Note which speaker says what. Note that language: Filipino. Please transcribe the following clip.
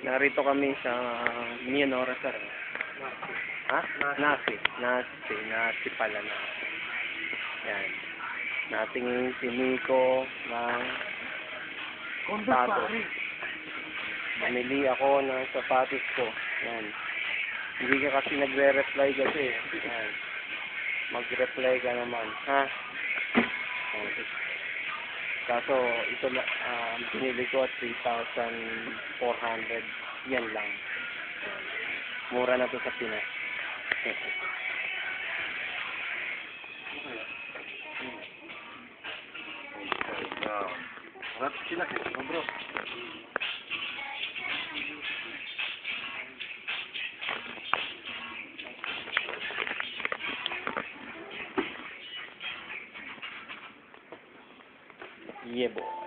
Speaker 1: Narito kami sa Mianora, sir. Ha? Nasi. Nasi pala na. Yan. Nating si Nico ng sapatos. Bumili ako ng sapatos ko. Yan. Hindi ka kasi nagre-reply kasi. Yan. Mag-reply ka naman. Ha? Okay. Kaso, ito na, binili ko at 3,400. Yan lang. Mura na to sa Pinas.
Speaker 2: Harap sila kasi, bro.
Speaker 1: Yeah, boy.